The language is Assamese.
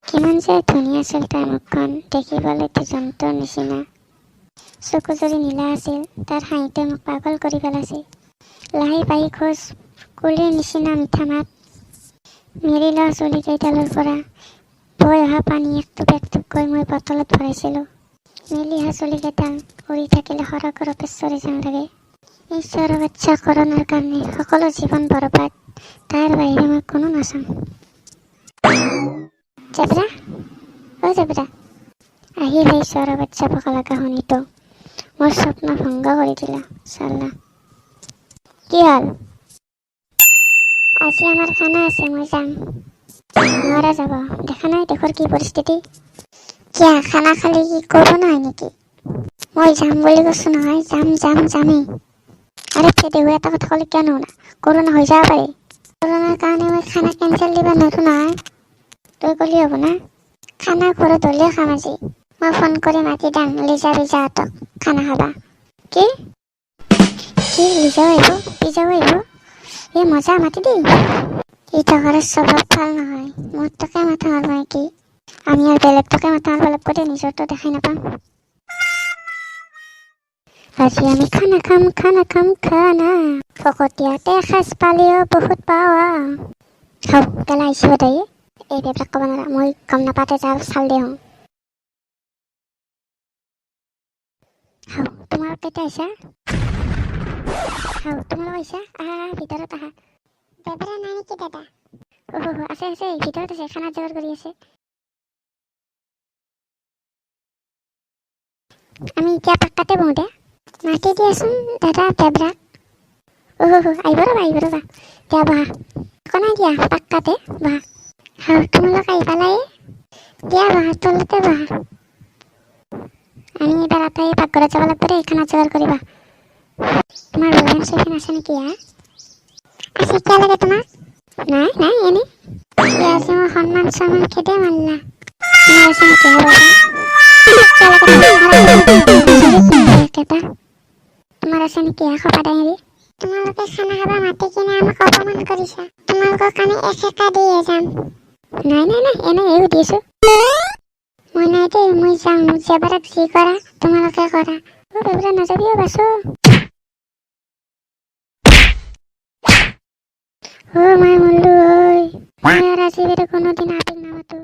কিমান যে ধুনীয়া আছিল তাৰ মুখখন, দেখিবলৈ দিগন্তৰ নিচিনা। চকুজুৰি নীলা আছিল, তাৰ হাঁহিতে মোক পাগল কৰি পেলাইছিল। লাহি পাহি খোজ, কুলিৰ নিচিনা মিঠা মাত। মেলি লোৱা চুলিকেইডালৰ পৰা বৈ অহা পানী একটুপ একটুপকৈ মই বটলত ভৰাইছিলোঁ। মেলি অহা চুলিকেইডাল উৰি থাকিলে সৰগৰ অপেশ্বৰী যেন লাগে। ঈশ্বৰৰ বাচ্চা কৰণৰ কাৰণে সকলো জীৱন বৰবাদ, তাৰ বাহিৰে মই কোনো নাচাওঁ। জেব্ৰা, অ জেব্ৰা, আহিল সেই ঈশ্বৰৰ বাচ্চা পকা লগা শুনিতো মোৰ স্বপ্ন ভংগ কৰি দিলা চাল্লা। কি হ'ল? আজি আমাৰ খানা আছে, মই যাম। নোৱাৰা যাব, দেখা নাই দেশৰ কি পৰিস্থিতি। কিয়া খানা খালি কি ক'ব নহয় নেকি? মই যাম বুলি কৈছো নহয়, যামেই। আৰে ফেদেহু এটা কথা ক'লে কিয় নুশুনা? কৰোণা হৈ যাব পাৰে। কৰোণাৰ কাৰণে মই খানা কেঞ্চেল দিব নোৱাৰো নহয়। তই ক'লি হ'ব না? খানা ঘৰত হ'লেও খাম আজি। মই ফোন কৰি মাতি দাম লিজাহঁতক খানা খাবা। কি লিজাও আহিব, পিজাও আহিব? এই মজা, মাতি দেই। এই টকাৰৰ স্বভাৱ ভাল নহয়, মোৰ টকা মাথা মাৰিব নেকি? আমি আৰু বেলেগ টকা মাথা মাৰিব লাগিব দে, নিজৰটো দেখাই নাপাম। আজি আমি খানা খাম খানা। ফকতীয়াতে এসাঁজ পালেও বহুত পাৱা। হও কেলা আহিছে বোধহয়। এই বেবিলাক ক'ব নোৱাৰা, মই গম নাপাতে যাওঁ চাল দে হওঁ। হও তোমালোক কেইটা আহিছা? হও তোমালোক আহিছা? আহা ভিতৰত আহা। বেবেৰা নাই নেকি দাদা? আছে ভিতৰত আছে, খানা যোগাৰ কৰি আছে। আমি এতিয়া পাক্কাতে বহো দে। মাতি দিয়াচোন দাদা বেবৰাক। আহিব ৰ'বা। দিয়া বহা। একো নাই দিয়া, পাক্কাতে বহা। হও তোমালোক আহি পালাই। দিয়া বহা, তলতে বহা। আমি এবাৰ আটাই পাকঘৰত যাব লাগিব দেই, খানা যোগাৰ কৰিবা। তোমাৰ বয়ফ্ৰেণ্ড চয়ফ্ৰেণ্ড আছে নেকি হা? আছে, কিয় লাগে তোমাক? নাই এনে। কিয় আছে মই সন্মান চন্মান খেদে মানলা। তোমাৰ আছে নেকি হা তোমাৰ আছে নেকি হা খপাদাই হেৰি? তোমালোকে খানা খাবা মাতি কিনে আমাক অপমান কৰিছা। তোমালোকৰ কাৰণে এসেকা দিয়ে যাম। নাই এনে সুধিছো। মই নাই দেই, মই যাওঁ। মোক জেবাৰাক যি কৰা তোমালোকে কৰা। বেবৰা নাযাবি বাছো। মই মৰলো ঐ। মই আৰু আজি কোনোদিন আবিক নামাতো।